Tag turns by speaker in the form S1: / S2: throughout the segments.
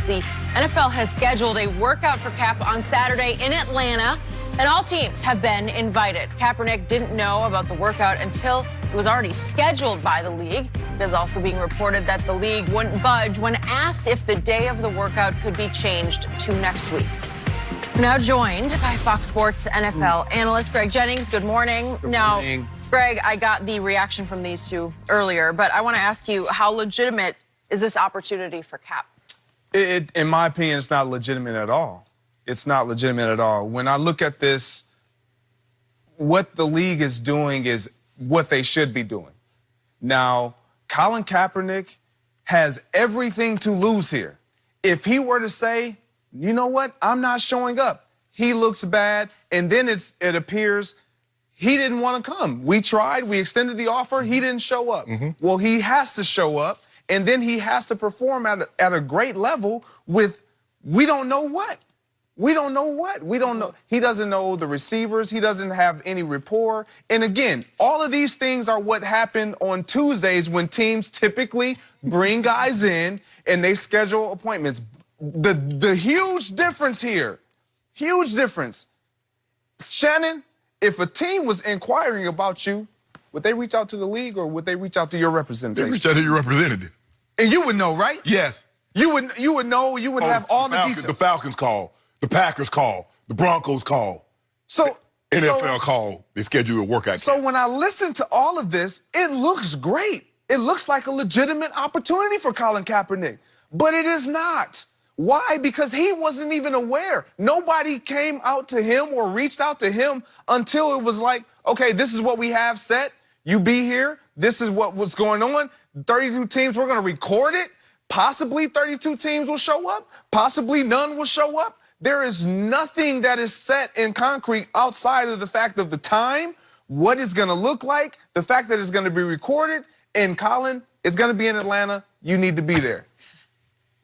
S1: The NFL has scheduled a workout for Cap on Saturday in Atlanta, and all teams have been invited. Kaepernick didn't know about the workout until it was already scheduled by the league. It is also being reported that the league wouldn't budge when asked if the day of the workout could be changed to next week. We're now joined by Fox Sports NFL analyst Greg Jennings. Good morning.
S2: Good morning.
S1: Greg, I got the reaction from these two earlier, but I want to ask you, how legitimate is this opportunity for Cap?
S2: In my opinion, it's not legitimate at all. It's not legitimate at all. When I look at this, what the league is doing is what they should be doing. Now, Colin Kaepernick has everything to lose here. If he were to say, you know what, I'm not showing up, he looks bad, and then it appears he didn't want to come. We tried, we extended the offer, he didn't show up. Well, he has to show up, and then he has to perform at a great level with we don't know what. We don't know what. We don't know. He doesn't know the receivers. He doesn't have any rapport. And again, all of these things are what happen on Tuesdays when teams typically bring guys in and they schedule appointments. The huge difference here, huge difference. Shannon, if a team was inquiring about you, would they reach out to the league or would they reach out to your representation?
S3: They reach out to your representative.
S2: And you would know, right?
S3: Yes.
S2: You would know, you would have all the details.
S3: The Falcons call, the Packers call, the Broncos call.
S2: So
S3: NFL call, they schedule a workout.
S2: So when I listen to all of this, it looks great. It looks like a legitimate opportunity for Colin Kaepernick, but it is not. Why? Because he wasn't even aware. Nobody came out to him or reached out to him until it was like, okay, this is what we have set. You be here. This is what's going on. 32 teams, we're going to record it. Possibly 32 teams will show up. Possibly none will show up. There is nothing that is set in concrete outside of the fact of the time, what it's going to look like, the fact that it's going to be recorded, and Colin, it's going to be in Atlanta. You need to be there.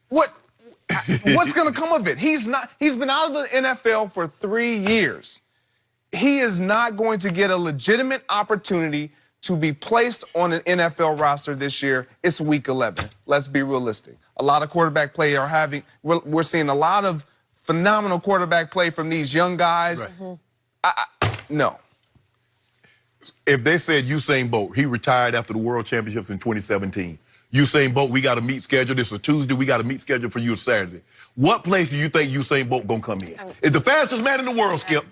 S2: What's going to come of it? He's been out of the NFL for 3 years. He is not going to get a legitimate opportunity to be placed on an NFL roster this year. It's week 11. Let's be realistic. A lot of quarterback play we're seeing a lot of phenomenal quarterback play from these young guys. Right. No.
S3: If they said Usain Bolt, he retired after the World Championships in 2017. Usain Bolt, we got a meet schedule. This is Tuesday. We got a meet schedule for you Saturday. What place do you think Usain Bolt gonna come in? It's the fastest man in the world, Skip.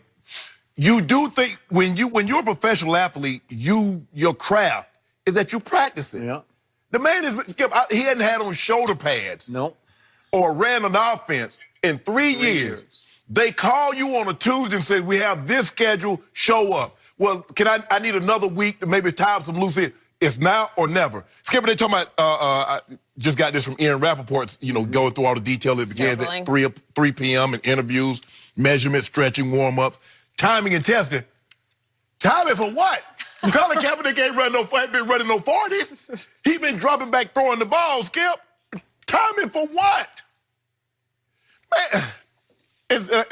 S3: You do think when you're a professional athlete, your craft is that you practice it.
S4: Yeah.
S3: The man is Skip. He hadn't had on shoulder pads.
S4: No.
S3: Or ran an offense in 3 years. They call you on a Tuesday and say, we have this schedule, show up. Well, I need another week to maybe tie up some loose ends. It's now or never. Skipper, they talking about, I just got this from Aaron Rappaport's, going through all the detail. It begins at 3 p.m. and interviews, measurements, stretching, warm-ups, timing and testing. Timing for what? Colin Kaepernick ain't been running no 40s. He been dropping back, throwing the ball, Skip. Timing for what? Man,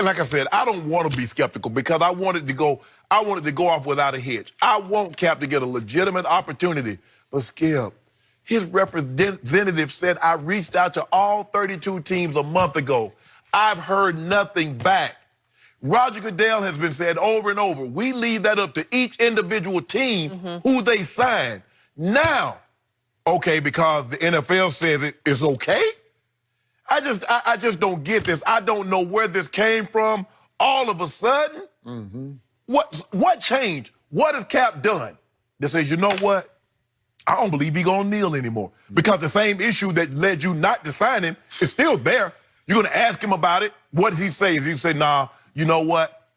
S3: like I said, I don't want to be skeptical because I wanted to go off without a hitch. I want Cap to get a legitimate opportunity. But Skip, his representative said, I reached out to all 32 teams a month ago. I've heard nothing back. Roger Goodell has been said over and over, we leave that up to each individual team who they sign. Now, okay, because the NFL says it's okay? I just don't get this. I don't know where this came from all of a sudden. What changed? What has Cap done? They say, you know what? I don't believe he's going to kneel anymore. Because the same issue that led you not to sign him is still there. You're going to ask him about it. What does he say? Does he say, nah, you know what?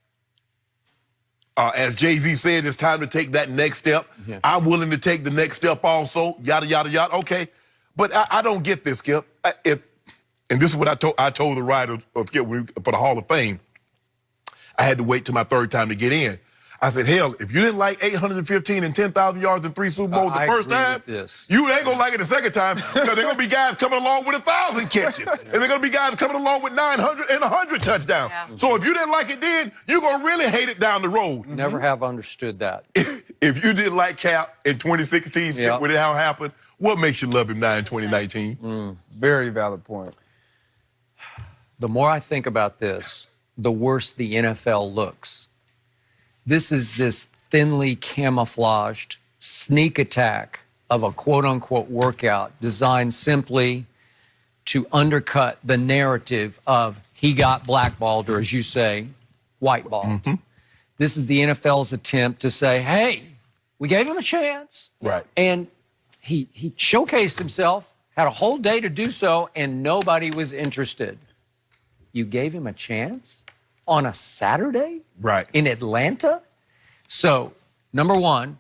S3: As Jay-Z said, it's time to take that next step. Yeah. I'm willing to take the next step also, yada, yada, yada. Okay. But I don't get this, Skip. And this is what I told the writer Skip, for the Hall of Fame. I had to wait till my third time to get in. I said, hell, if you didn't like 815 and 10,000 yards and 3 Super Bowls the first time, you ain't going to like it the second time because there are going to be guys coming along with 1,000 catches. And there are going to be guys coming along with 900 and 100 touchdowns. Yeah. So if you didn't like it then, you're going to really hate it down the road.
S4: Never have understood that.
S3: If you didn't like Cap in 2016, when it how happened, what makes you love him now in 2019?
S2: Very valid point.
S4: The more I think about this, the worse the NFL looks. This is this thinly camouflaged sneak attack of a quote-unquote workout designed simply to undercut the narrative of he got blackballed, or as you say, whiteballed. Mm-hmm. This is the NFL's attempt to say, hey, we gave him a chance.
S3: Right.
S4: And he showcased himself, had a whole day to do so, and nobody was interested. You gave him a chance on a Saturday?
S3: Right.
S4: In Atlanta? So, number one,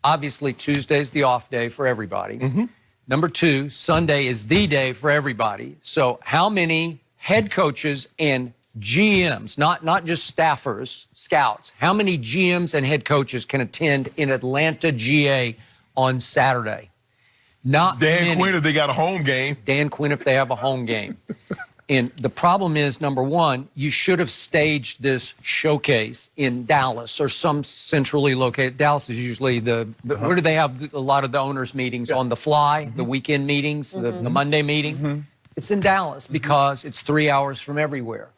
S4: obviously Tuesday's the off day for everybody. Mm-hmm. Number two, Sunday is the day for everybody. So how many head coaches and GMs, not just staffers, scouts, how many GMs and head coaches can attend in Atlanta, GA on Saturday? Not
S3: Dan
S4: many.
S3: Quinn if they got a home game.
S4: Dan Quinn if they have a home game. And the problem is, number one, you should have staged this showcase in Dallas or some centrally located. Dallas is usually where do they have a lot of the owners' meetings? On the fly, the weekend meetings, the Monday meeting? It's in Dallas because it's 3 hours from everywhere.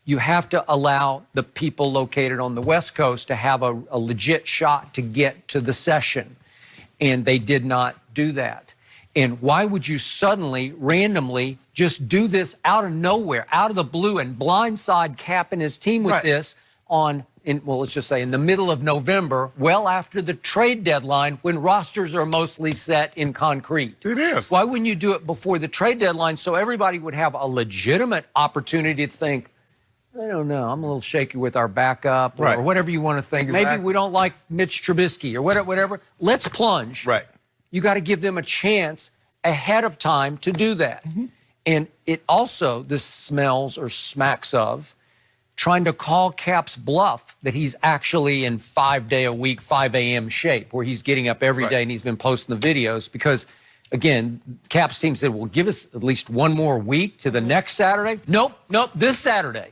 S4: You have to allow the people located on the West Coast to have a legit shot to get to the session. And they did not do that. And why would you suddenly, randomly, just do this out of nowhere, out of the blue, and blindside Cap and his team with this let's just say in the middle of November, well after the trade deadline, when rosters are mostly set in concrete?
S3: It is.
S4: Why wouldn't you do it before the trade deadline so everybody would have a legitimate opportunity to think, I don't know, I'm a little shaky with our backup or whatever you want to think.
S2: Exactly.
S4: Maybe we don't like Mitch Trubisky or whatever. Let's plunge.
S3: Right.
S4: You got to give them a chance ahead of time to do that. And it also, this smells or smacks of trying to call Cap's bluff that he's actually in 5-day-a-week, 5 a.m. shape, where he's getting up every day and he's been posting the videos because, again, Cap's team said, well, give us at least one more week to the next Saturday. Nope, this Saturday.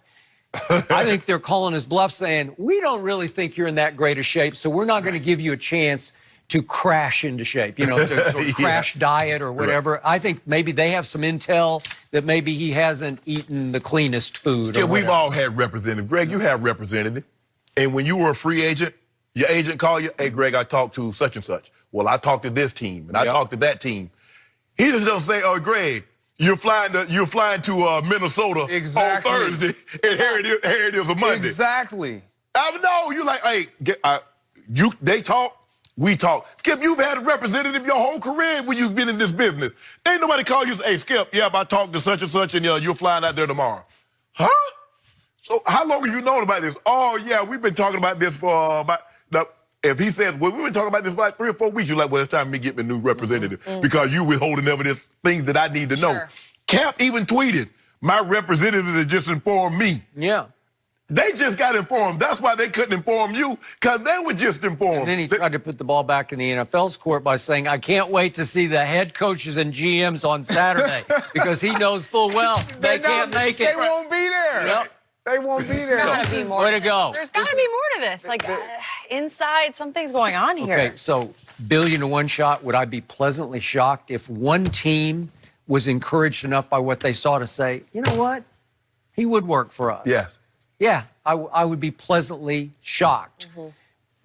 S4: I think they're calling his bluff saying, we don't really think you're in that great a shape, so we're not going to give you a chance to crash into shape, to crash diet or whatever. Right. I think maybe they have some intel that maybe he hasn't eaten the cleanest food.
S3: Yeah, we've all had representative. Greg, you have representative. And when you were a free agent, your agent called you, hey, Greg, I talked to such and such. Well, I talked to this team, and I talked to that team. He just doesn't say, oh, Greg, you're flying to Minnesota on Thursday, and here it is a Monday.
S2: Exactly.
S3: No, you're like, hey, they talk. We talk. Skip, you've had a representative your whole career when you've been in this business. Ain't nobody call you and say, hey, Skip, but I talked to such and such, and you're flying out there tomorrow. Huh? So how long have you known about this? Oh, yeah, we've been talking about this for if he says, well, we've been talking about this for like 3 or 4 weeks, you're like, well, it's time for me to get me a new representative because you withholding of this thing that I need to know. Cap even tweeted, my representative has just informed me.
S4: Yeah.
S3: They just got informed. That's why they couldn't inform you, because they were just informed.
S4: And then he tried to put the ball back in the NFL's court by saying, I can't wait to see the head coaches and GMs on Saturday, because he knows full well they can't make it.
S2: They won't be there.
S4: Yep.
S2: They won't be there.
S1: There's got to be more.
S4: Way to go.
S1: There's got to be more to this. Like, inside, something's going on here.
S4: Okay, so billion to one shot. Would I be pleasantly shocked if one team was encouraged enough by what they saw to say, you know what? He would work for us.
S3: Yes.
S4: Yeah, I would be pleasantly shocked.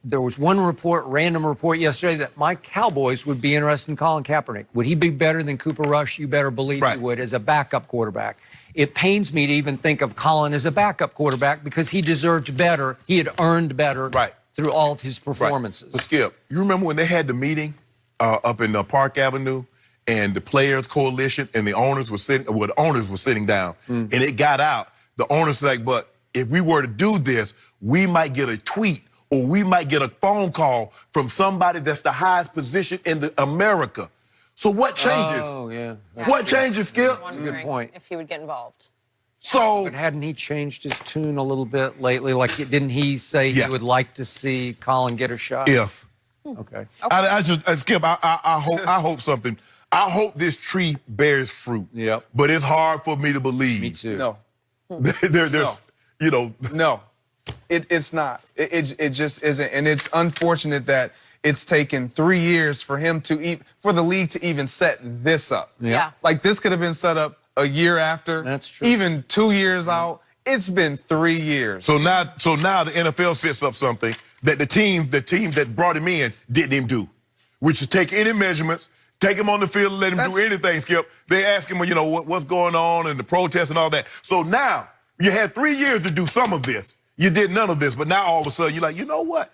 S4: There was one random report yesterday that my Cowboys would be interested in Colin Kaepernick. Would he be better than Cooper Rush? You better believe he would as a backup quarterback. It pains me to even think of Colin as a backup quarterback because he deserved better. He had earned better through all of his performances.
S3: But Skip, you remember when they had the meeting up in Park Avenue and the Players Coalition and the owners were sitting down and it got out. The owners were like, but if we were to do this, we might get a tweet or we might get a phone call from somebody that's the highest position in America. So what changes?
S4: Oh, yeah.
S3: What changes, Skip?
S4: That's a good point.
S1: If he would get involved.
S3: So,
S4: but hadn't he changed his tune a little bit lately? Like, didn't he say he would like to see Colin get a shot?
S3: If.
S4: Okay.
S3: I just, Skip, I hope something. I hope this tree bears fruit.
S4: Yep.
S3: But it's hard for me to believe.
S4: Me too.
S2: No.
S3: No.
S2: It's not. It just isn't. And it's unfortunate that it's taken 3 years for him for the league to even set this up.
S1: Yeah.
S2: Like, this could have been set up a year after.
S4: That's true.
S2: Even 2 years out. It's been 3 years.
S3: So now the NFL sets up something that the team that brought him in didn't even do, which is take any measurements, take him on the field and let him do anything, Skip. They ask him, you know, what's going on and the protests and all that. So now you had 3 years to do some of this. You did none of this, but now all of a sudden you're like, you know what?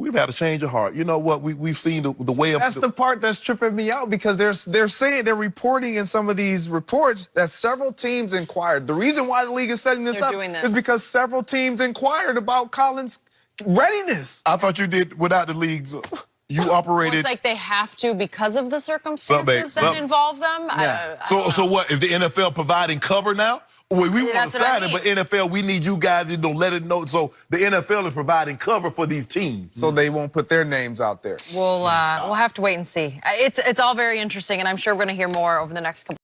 S3: We've had a change of heart. You know what? We've seen the way of.
S2: That's the part that's tripping me out because they're reporting in some of these reports that several teams inquired. The reason why the league is setting this up is because several teams inquired about Colin's readiness.
S3: I thought you did without the leagues. You operated.
S1: Well, it's like they have to because of the circumstances that involve them.
S3: Yeah. So what is the NFL providing cover now? We want to sign it, but NFL, we need you guys to let it know. So the NFL is providing cover for these teams,
S2: so they won't put their names out there.
S1: We'll have to wait and see. It's all very interesting, and I'm sure we're going to hear more over the next couple.